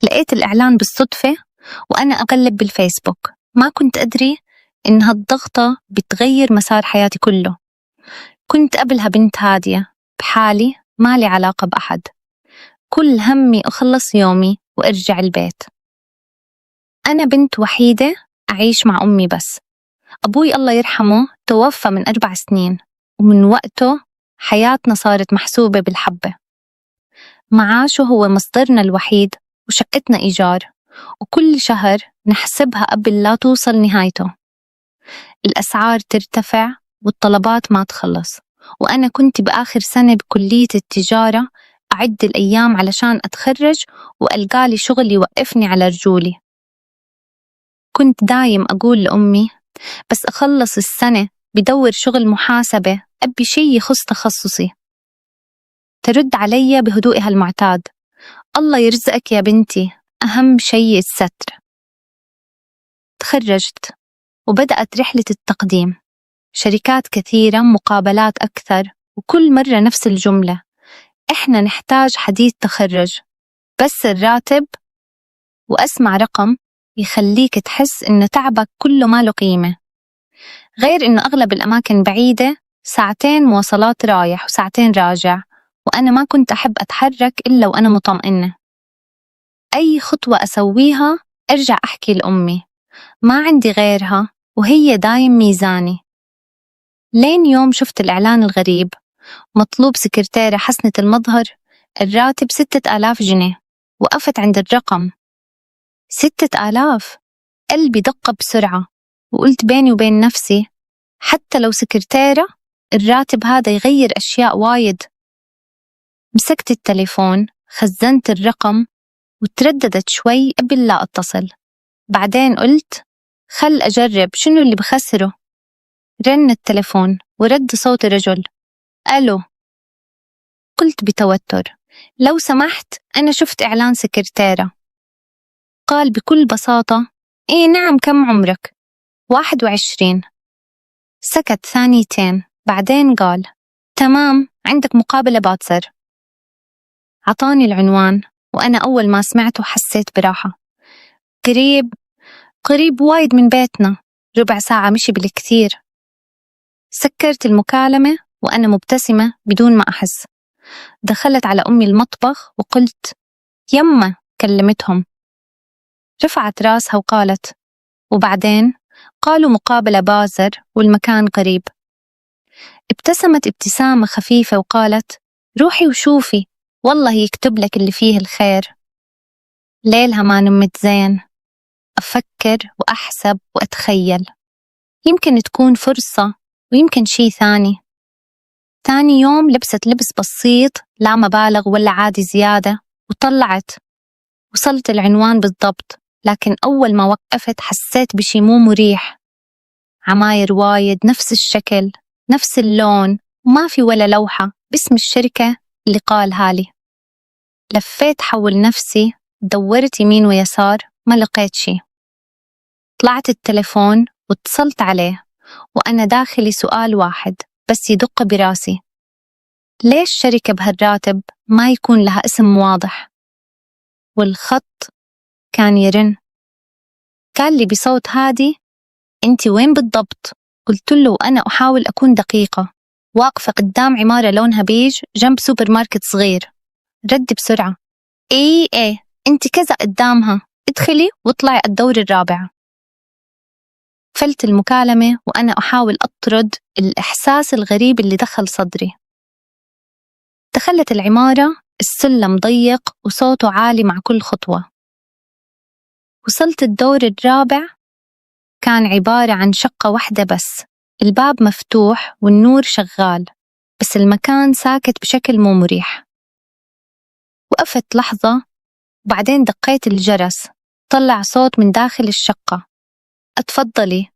لقيت الإعلان بالصدفة وأنا أقلب بالفيسبوك، ما كنت أدري إن هالضغطة بتغير مسار حياتي كله. كنت قبلها بنت هادية بحالي، ما لي علاقة بأحد، كل همي أخلص يومي وأرجع البيت. أنا بنت وحيدة أعيش مع أمي بس. أبوي الله يرحمه توفى من 4 سنين، ومن وقته حياتنا صارت محسوبة بالحبة. معاشه هو مصدرنا الوحيد، وشقتنا إيجار، وكل شهر نحسبها قبل لا توصل نهايته. الأسعار ترتفع والطلبات ما تخلص، وأنا كنت بآخر سنة بكلية التجارة أعد الأيام علشان أتخرج وألقالي شغل يوقفني على رجولي. كنت دايم أقول لأمي بس أخلص السنة بدور شغل محاسبة، أبي شي يخص تخصصي. ترد علي بهدوئها المعتاد: الله يرزقك يا بنتي، أهم شي الستر. تخرجت وبدأت رحلة التقديم، شركات كثيرة، مقابلات أكثر، وكل مرة نفس الجملة: إحنا نحتاج حديث تخرج. بس الراتب، وأسمع رقم يخليك تحس إن تعبك كله ما له قيمة. غير إنه أغلب الأماكن بعيدة، 2 مواصلات رايح و2 راجع، وأنا ما كنت أحب أتحرك إلا وأنا مطمئنة. أي خطوة أسويها أرجع أحكي لأمي، ما عندي غيرها وهي دايم ميزاني. لين يوم شفت الإعلان الغريب: مطلوب سكرتيرة حسنة المظهر، الراتب 6000 جنيه. وقفت عند الرقم 6000، قلبي دق بسرعة، وقلت بيني وبين نفسي: حتى لو سكرتيرة الراتب هذا يغير أشياء وايد. مسكت التليفون، خزنت الرقم، وترددت شوي قبل لا أتصل. بعدين قلت: خل أجرب شنو اللي بخسره. رن التليفون ورد صوت رجل: ألو. قلت بتوتر: لو سمحت، أنا شفت إعلان سكرتيرة. قال بكل بساطة: إيه نعم، كم عمرك؟ 21. سكت ثانيتين، بعدين قال: تمام، عندك مقابلة باكر. عطاني العنوان، وأنا أول ما سمعته حسيت براحة. قريب وايد من بيتنا، ربع ساعة مشي بالكثير. سكرت المكالمة وأنا مبتسمة بدون ما أحس. دخلت على أمي المطبخ وقلت: يما. كلمتهم، رفعت راسها وقالت: وبعدين؟ قالوا مقابلة بازر والمكان قريب. ابتسمت ابتسامة خفيفة وقالت: روحي وشوفي، والله يكتب لك اللي فيه الخير. ليلها ما نمت زين، أفكر وأحسب وأتخيل، يمكن تكون فرصة ويمكن شي ثاني. ثاني يوم لبست لبس بسيط، لا مبالغ ولا عادي زيادة، وطلعت. وصلت العنوان بالضبط، لكن أول ما وقفت حسيت بشي مو مريح. عماير وايد، نفس الشكل، نفس اللون، وما في ولا لوحة باسم الشركة اللي قالها لي. لفيت حول نفسي، دورت يمين ويسار، ما لقيت شي. طلعت التليفون واتصلت عليه، وأنا داخلي سؤال واحد بس يدق براسي: ليش شركة بهالراتب ما يكون لها اسم واضح؟ والخط كان يرن. قال لي بصوت هادي: أنت وين بالضبط؟ قلت له وأنا أحاول أكون دقيقة: واقفة قدام عمارة لونها بيج جنب سوبر ماركت صغير. رد بسرعة: إيه أنت كذا قدامها، ادخلي واطلعي الدور الرابع. قفلت المكالمة وأنا أحاول أطرد الإحساس الغريب اللي دخل صدري. دخلت العمارة، السلم ضيق وصوته عالي مع كل خطوة. وصلت الدور الرابع، كان عبارة عن شقة واحدة بس، الباب مفتوح والنور شغال، بس المكان ساكت بشكل مو مريح. وقفت لحظة، وبعدين دقيت الجرس، طلع صوت من داخل الشقة: اتفضلي.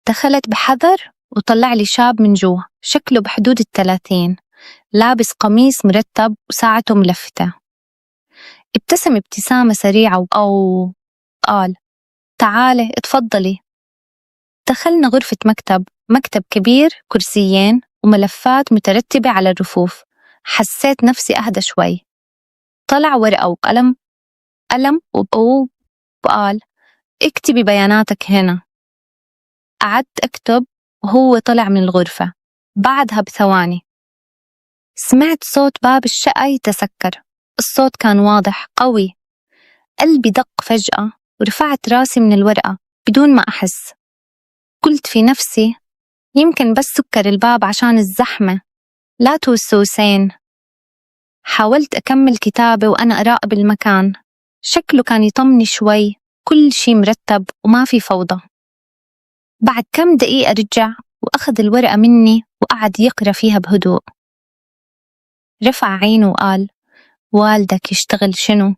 دخلت بحذر وطلع لي شاب من جوا، شكله بحدود 30، لابس قميص مرتب وساعته ملفتة. ابتسم ابتسامة سريعة أو قال: تعالي اتفضلي. دخلنا غرفة مكتب كبير، كرسيين وملفات مترتبة على الرفوف. حسيت نفسي أهدى شوي. طلع ورقة وقلم قلم وقال اكتبي بياناتك هنا. قعدت أكتب وهو طلع من الغرفة. بعدها بثواني سمعت صوت باب الشقة يتسكر. الصوت كان واضح قوي. قلبي دق فجأة ورفعت راسي من الورقة بدون ما أحس. قلت في نفسي يمكن بس سكر الباب عشان الزحمة، لا توسوسين. حاولت أكمل كتابة وأنا أراقب المكان. شكله كان يطمني شوي، كل شي مرتب وما في فوضى. بعد كم دقيقة رجع وأخذ الورقة مني وقعد يقرأ فيها بهدوء. رفع عينه وقال والدك يشتغل شنو؟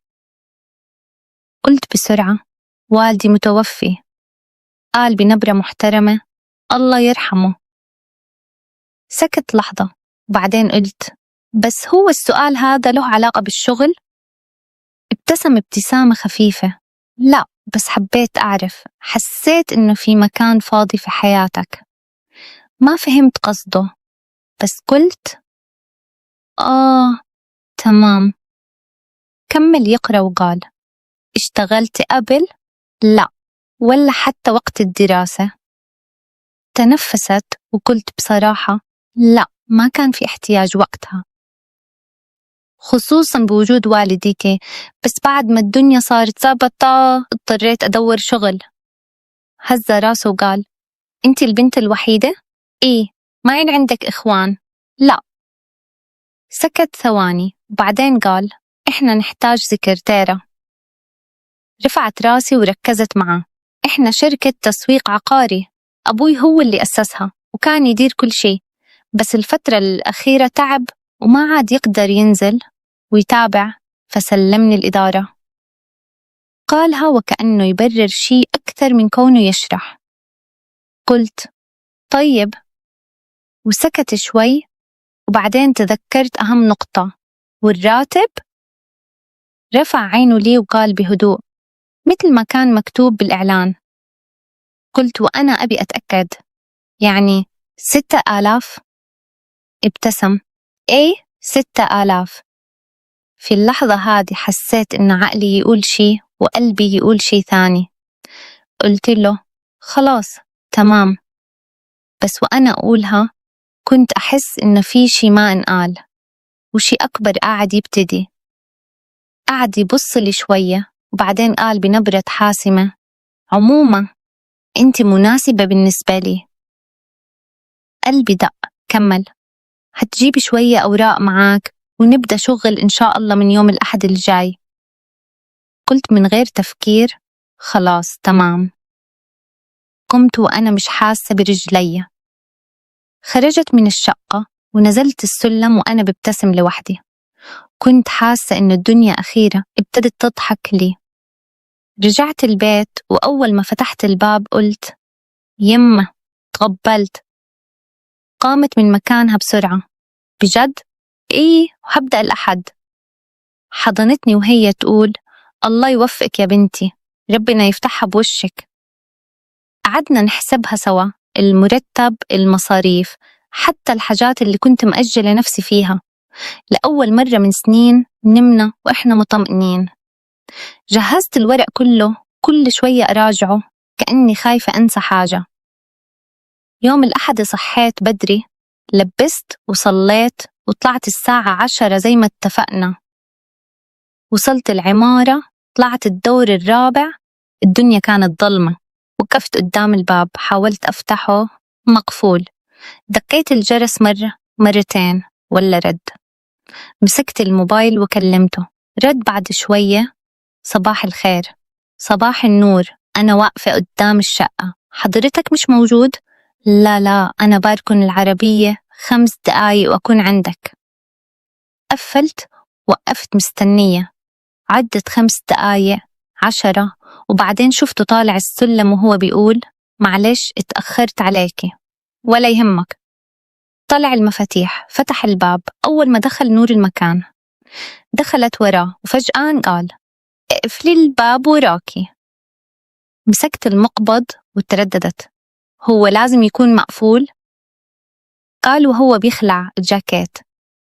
قلت بسرعة والدي متوفي. قال بنبرة محترمة الله يرحمه. سكت لحظة وبعدين قلت بس هو السؤال هذا له علاقة بالشغل؟ ابتسم ابتسامة خفيفة. لا بس حبيت أعرف، حسيت إنه في مكان فاضي في حياتك. ما فهمت قصده بس قلت تمام. كمل يقرأ وقال اشتغلت قبل؟ لا ولا حتى وقت الدراسة. تنفست وقلت بصراحة لا، ما كان في احتياج وقتها، خصوصا بوجود والديك. بس بعد ما الدنيا صارت زبطة اضطريت أدور شغل. هز راسه وقال أنت البنت الوحيدة؟ إيه. ما عندك إخوان؟ لا. سكت ثواني وبعدين قال إحنا نحتاج سكرتيرة. رفعت راسي وركزت معه. إحنا شركة تسويق عقاري، أبوي هو اللي أسسها وكان يدير كل شيء، بس الفترة الأخيرة تعب وما عاد يقدر ينزل ويتابع، فسلمني الإدارة. قالها وكأنه يبرر شيء أكثر من كونه يشرح. قلت طيب، وسكت شوي وبعدين تذكرت أهم نقطة، والراتب؟ رفع عينه لي وقال بهدوء مثل ما كان مكتوب بالإعلان. قلت وأنا أبي أتأكد، يعني 6,000؟ ابتسم. إيه 6,000. في اللحظة هذه حسيت إن عقلي يقول شي وقلبي يقول شي ثاني. قلت له خلاص تمام. بس وأنا أقولها كنت أحس إن في شي ما انقال وشي أكبر قاعد يبتدي. قعد يبص لي شوية وبعدين قال بنبرة حاسمة عموما أنت مناسبة بالنسبة لي. قلبي دق. كمل هتجيبي شوية أوراق معاك ونبدأ شغل إن شاء الله من يوم الأحد الجاي. قلت من غير تفكير خلاص تمام. قمت وأنا مش حاسة برجلي. خرجت من الشقة ونزلت السلم وأنا ببتسم لوحدي. كنت حاسة إن الدنيا أخيرا ابتدت تضحك لي. رجعت البيت وأول ما فتحت الباب قلت يمه. تقبلت. قامت من مكانها بسرعة. بجد؟ إيه وهبدأ الأحد. حضنتني وهي تقول الله يوفقك يا بنتي، ربنا يفتحها بوشك. قعدنا نحسبها سوا، المرتب، المصاريف، حتى الحاجات اللي كنت مأجلة نفسي فيها. لأول مرة من سنين نمنا وإحنا مطمئنين. جهزت الورق كله، كل شوية أراجعه كأني خايفة أنسى حاجة. يوم الأحد صحيت بدري، لبست وصليت وطلعت الساعة 10 زي ما اتفقنا. وصلت العمارة، طلعت الدور الرابع. الدنيا كانت ظلمة. وقفت قدام الباب، حاولت أفتحه، مقفول. دقيت الجرس مرة مرتين ولا رد. مسكت الموبايل وكلمته، رد بعد شوية. صباح الخير. صباح النور، أنا واقفة قدام الشقة، حضرتك مش موجود؟ لا أنا باركن العربية 5 دقايق وأكون عندك. قفلت، وقفت مستنية. عدت 5 دقايق، 10، وبعدين شفته طالع السلم وهو بيقول معلش اتأخرت عليكي. ولا يهمك. طلع المفاتيح، فتح الباب. أول ما دخل نور المكان دخلت وراه وفجأة قال اقفلي الباب وراكي. مسكت المقبض وترددت، هو لازم يكون مقفول؟ قال وهو بيخلع الجاكيت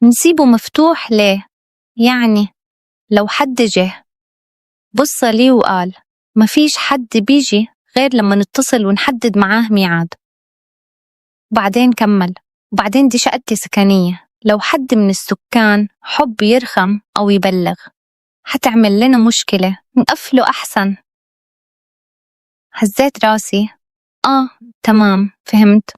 نسيبه مفتوح ليه؟ يعني لو حد جه. بص لي وقال ما فيش حد بيجي غير لما نتصل ونحدد معاه ميعاد. بعدين كمل وبعدين دي شقتي سكنية، لو حد من السكان حب يرخم أو يبلغ حتعمل لنا مشكلة، نقفله أحسن. هزيت راسي تمام فهمت.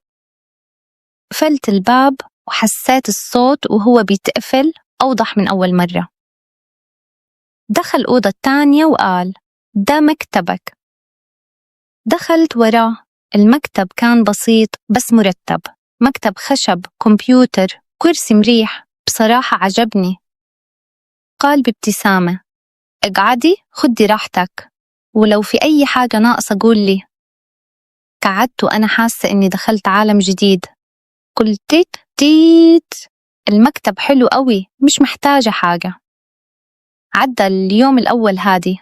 قفلت الباب وحسيت الصوت وهو بيتقفل أوضح من أول مرة. دخل أوضة التانية وقال ده مكتبك. دخلت وراه. المكتب كان بسيط بس مرتب، مكتب خشب، كمبيوتر، كرسي مريح، بصراحة عجبني. قال بابتسامة اقعدي خدي راحتك، ولو في أي حاجة ناقصة قول لي. قعدت وأنا حاسة إني دخلت عالم جديد. قلت تيت المكتب حلو قوي مش محتاجة حاجة. عدى اليوم الأول هادي،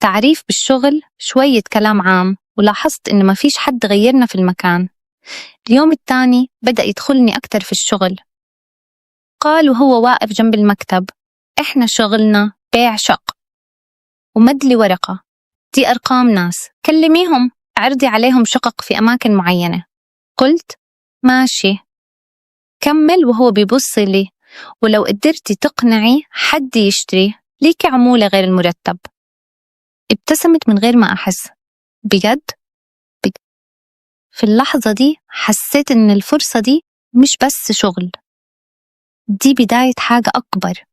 تعريف بالشغل، شوية كلام عام، ولاحظت إن ما فيش حد غيرنا في المكان. اليوم الثاني بدأ يدخلني أكتر في الشغل. قال وهو واقف جنب المكتب إحنا شغلنا بيع شق. ومد لي ورقة، دي أرقام ناس كلميهم عرضي عليهم شقق في أماكن معينة. قلت ماشي. كمل وهو بيبص لي ولو قدرتي تقنعي حد يشتري ليكي عمولة غير المرتب. ابتسمت من غير ما أحس. بجد؟ في اللحظة دي حسيت إن الفرصة دي مش بس شغل، دي بداية حاجة أكبر.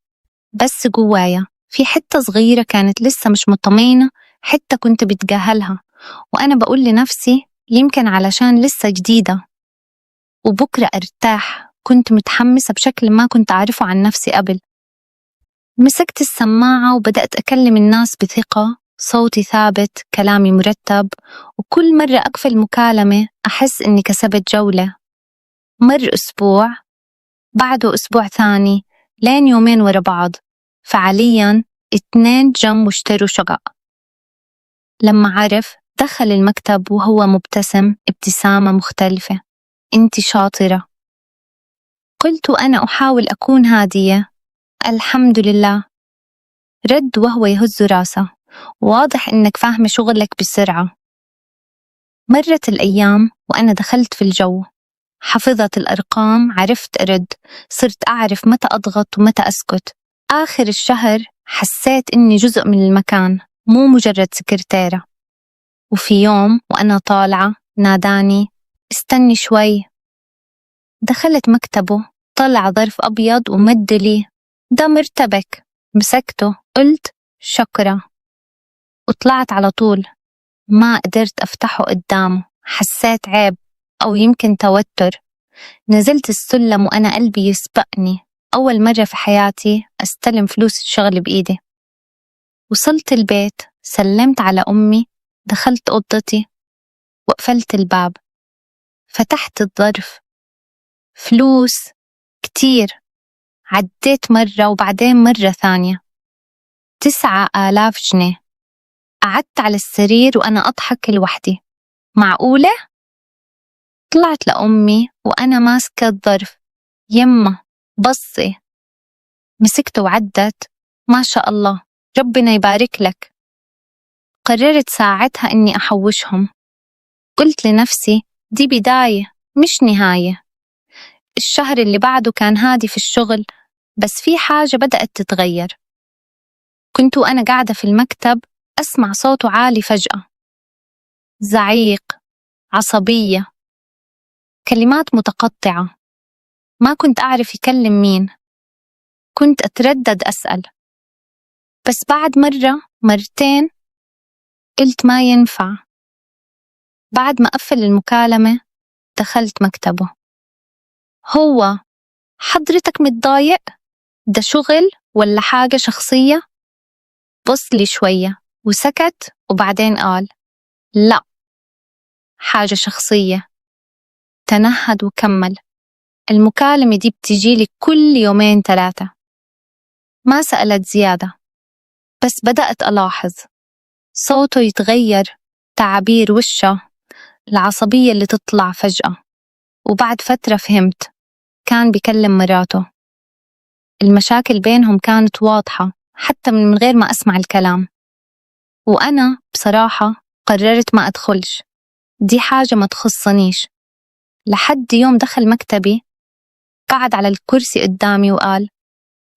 بس جوايا في حتة صغيرة كانت لسه مش مطمئنة، حتة كنت بتجاهلها وأنا بقول لنفسي يمكن علشان لسه جديدة وبكرة أرتاح. كنت متحمسة بشكل ما كنت أعرفه عن نفسي قبل. مسكت السماعة وبدأت أكلم الناس بثقة، صوتي ثابت، كلامي مرتب، وكل مرة أقفل مكالمة أحس إني كسبت جولة. مر أسبوع، بعده أسبوع ثاني، لين يومين ورا بعض، فعلياً 2 جم واشتروا شقق. لما عرف دخل المكتب وهو مبتسم ابتسامة مختلفة. أنت شاطرة. قلت وأنا أحاول أكون هادية. الحمد لله. رد وهو يهز راسه. واضح إنك فاهمة شغلك بسرعة. مرت الأيام وأنا دخلت في الجو، حفظت الأرقام، عرفت أرد، صرت أعرف متى أضغط ومتى أسكت. آخر الشهر حسيت إني جزء من المكان مو مجرد سكرتيرة. وفي يوم وأنا طالعة ناداني استني شوي. دخلت مكتبه، طلع ظرف أبيض ومد لي ده مرتبك. مسكته قلت شكرا وطلعت على طول. ما قدرت أفتحه قدامه، حسيت عيب أو يمكن توتر. نزلت السلم وأنا قلبي يسبقني، أول مرة في حياتي أستلم فلوس الشغل بإيدي. وصلت البيت، سلمت على أمي، دخلت أوضتي وقفلت الباب. فتحت الظرف، فلوس كتير. عديت مرة وبعدين مرة ثانية، 9,000 جنيه. قعدت على السرير وأنا أضحك لوحدي. معقولة؟ طلعت لأمي وأنا ماسكة الظرف. يمه بصي. مسكته وعدت. ما شاء الله ربنا يبارك لك. قررت ساعتها إني أحوشهم. قلت لنفسي دي بداية مش نهاية. الشهر اللي بعده كان هادي في الشغل، بس في حاجة بدأت تتغير. كنت وأنا قاعدة في المكتب أسمع صوته عالي فجأة، زعيق، عصبية، كلمات متقطعة. ما كنت أعرف يكلم مين. كنت أتردد أسأل، بس بعد مرة مرتين قلت ما ينفع. بعد ما قفل المكالمة دخلت مكتبه. هو حضرتك متضايق؟ ده شغل ولا حاجة شخصية؟ بص لي شوية وسكت وبعدين قال لا حاجة شخصية. تنهد وكمل المكالمة دي بتجيلي كل 2-3. ما سألت زيادة، بس بدأت ألاحظ صوته يتغير، تعابير وشه، العصبية اللي تطلع فجأة. وبعد فترة فهمت كان بيكلم مراته. المشاكل بينهم كانت واضحة حتى من غير ما أسمع الكلام. وأنا بصراحة قررت ما أدخلش، دي حاجة ما تخصنيش. لحد يوم دخل مكتبي، قعد على الكرسي قدامي وقال: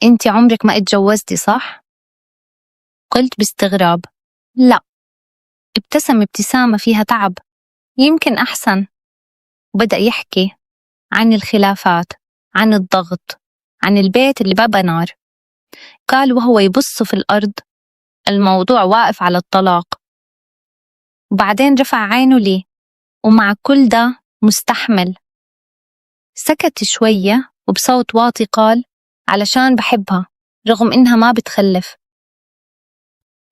أنت عمرك ما اتجوزتي صح؟ قلت باستغراب: لا. ابتسم ابتسامة فيها تعب: يمكن أحسن. وبدأ يحكي عن الخلافات، عن الضغط، عن البيت اللي بابا نار. قال وهو يبص في الأرض: الموضوع واقف على الطلاق. وبعدين رفع عينه لي: ومع كل ده مستحمل. سكت شوية وبصوت واطي قال: علشان بحبها رغم إنها ما بتخلف.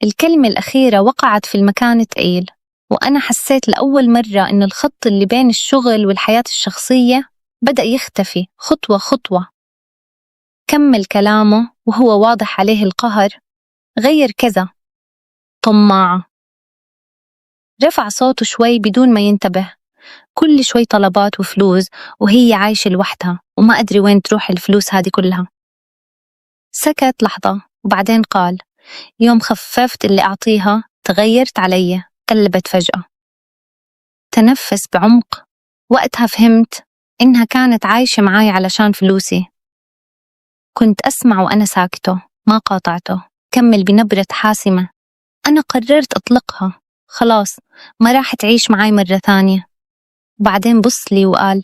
الكلمة الأخيرة وقعت في المكان الثقيل، وأنا حسيت لأول مرة إن الخط اللي بين الشغل والحياة الشخصية بدأ يختفي خطوة خطوة. كمل كلامه وهو واضح عليه القهر: غير كذا، طماعة. رفع صوته شوي بدون ما ينتبه: كل شوي طلبات وفلوس، وهي عايشة لوحدها وما أدري وين تروح الفلوس هذه كلها. سكت لحظة وبعدين قال: يوم خففت اللي أعطيها تغيرت علي، قلبت فجأة. تنفس بعمق. وقتها فهمت إنها كانت عايشة معاي علشان فلوسي. كنت أسمع وأنا ساكته، ما قاطعته. كمل بنبرة حاسمة: أنا قررت أطلقها، خلاص ما راح تعيش معاي مرة ثانية. بعدين بص لي وقال: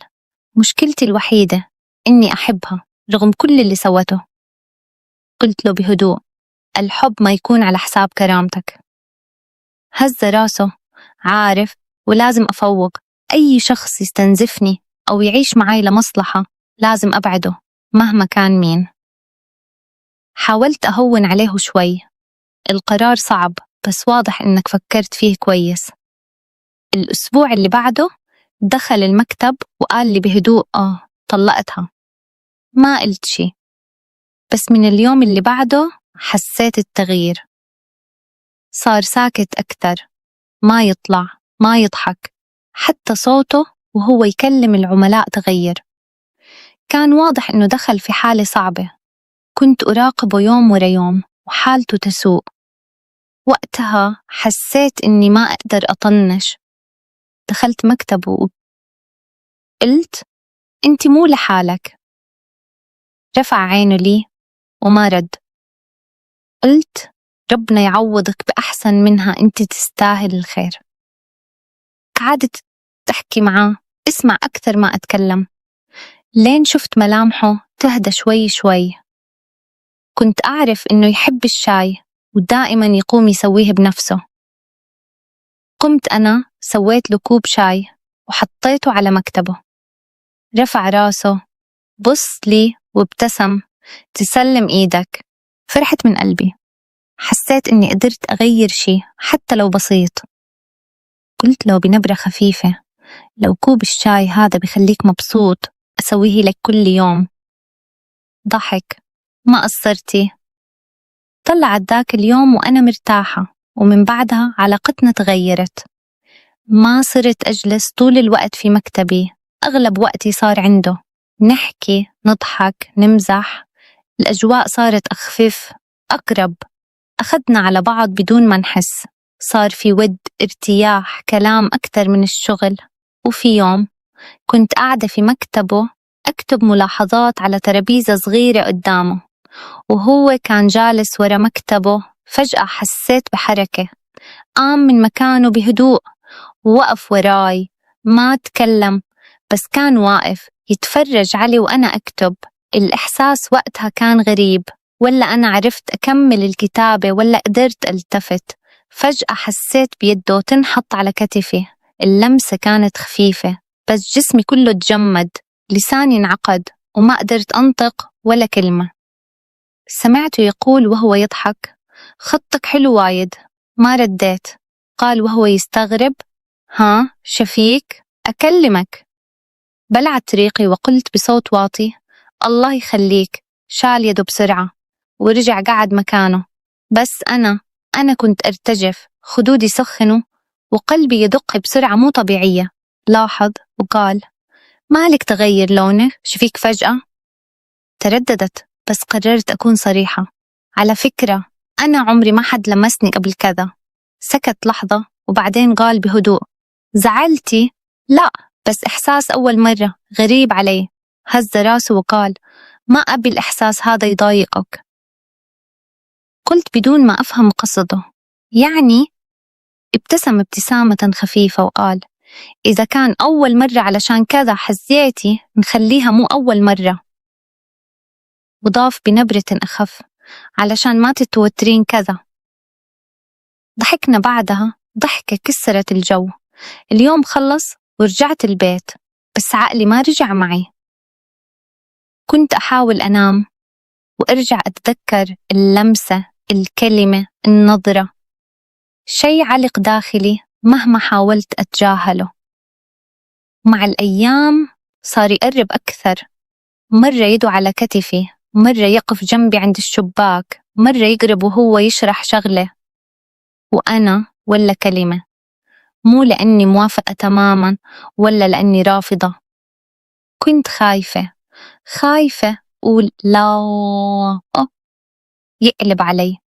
مشكلتي الوحيدة إني أحبها رغم كل اللي سوته. قلت له بهدوء: الحب ما يكون على حساب كرامتك. هز راسه: عارف، ولازم أفوق. أي شخص يستنزفني أو يعيش معاي لمصلحة لازم أبعده مهما كان مين. حاولت أهون عليه شوي: القرار صعب بس واضح إنك فكرت فيه كويس. الأسبوع اللي بعده دخل المكتب وقال لي بهدوء: طلقتها. ما قلت شي، بس من اليوم اللي بعده حسيت التغيير. صار ساكت أكتر، ما يطلع، ما يضحك، حتى صوته وهو يكلم العملاء تغير. كان واضح إنه دخل في حالة صعبة. كنت أراقبه يوم ورا يوم وحالته تسوء. وقتها حسيت إني ما أقدر أطنش. دخلت مكتبه وقلت: أنت مو لحالك. رفع عينه لي وما رد. قلت: ربنا يعوضك بأحسن منها، أنت تستاهل الخير. قعدت تحكي معاه، اسمع أكثر ما أتكلم، لين شفت ملامحه تهدى شوي شوي. كنت أعرف إنه يحب الشاي ودائما يقوم يسويه بنفسه. قمت أنا سويت له كوب شاي وحطيته على مكتبه. رفع راسه، بص لي وابتسم: تسلم إيدك. فرحت من قلبي، حسيت إني قدرت أغير شي حتى لو بسيط. قلت له بنبرة خفيفة: لو كوب الشاي هذا بخليك مبسوط أسويه لك كل يوم. ضحك: ما قصرتي. طلعت ذاك اليوم وأنا مرتاحة، ومن بعدها علاقتنا تغيرت. ما صرت أجلس طول الوقت في مكتبي، أغلب وقتي صار عنده. نحكي، نضحك، نمزح. الأجواء صارت أخفف، أقرب. أخذنا على بعض بدون ما نحس. صار في ود، ارتياح، كلام أكثر من الشغل. وفي يوم كنت قاعدة في مكتبه أكتب ملاحظات على ترابيزة صغيرة قدامه، وهو كان جالس ورا مكتبه. فجأة حسيت بحركة. قام من مكانه بهدوء ووقف وراي. ما تكلم، بس كان واقف يتفرج علي وأنا أكتب. الإحساس وقتها كان غريب، ولا أنا عرفت أكمل الكتابة ولا قدرت ألتفت. فجأة حسيت بيده تنحط على كتفي. اللمسة كانت خفيفة بس جسمي كله تجمد. لساني انعقد وما قدرت أنطق ولا كلمة. سمعته يقول وهو يضحك: خطك حلو وايد. ما رديت. قال وهو يستغرب: ها شفيك؟ أكلمك. بلعت ريقي وقلت بصوت واطي: الله يخليك. شال يده بسرعة ورجع قعد مكانه. بس أنا كنت أرتجف، خدودي سخنوا وقلبي يدق بسرعة مو طبيعية. لاحظ وقال: مالك تغير لونك؟ شفيك فجأة؟ ترددت بس قررت أكون صريحة: على فكرة أنا عمري ما حد لمسني قبل كذا. سكت لحظة وبعدين قال بهدوء: زعلتي؟ لا، بس إحساس أول مرة غريب علي. هز راسه وقال: ما أبي الإحساس هذا يضايقك. قلت بدون ما أفهم قصده: يعني؟ ابتسم ابتسامة خفيفة وقال: إذا كان أول مرة علشان كذا حزيتي، نخليها مو أول مرة. وضاف بنبرة أخف: علشان ما تتوترين كذا. ضحكنا بعدها ضحكة كسرت الجو. اليوم خلص ورجعت البيت، بس عقلي ما رجع معي. كنت أحاول أنام وأرجع أتذكر اللمسة، الكلمة، النظرة. شي علق داخلي مهما حاولت أتجاهله. مع الأيام صار يقرب أكثر، مرة يدو على كتفي، مرة يقف جنبي عند الشباك، مرة يقرب وهو يشرح شغلة، وأنا ولا كلمة. مو لأني موافقة تماما ولا لأني رافضة. كنت خايفة أقول لا يقلب علي.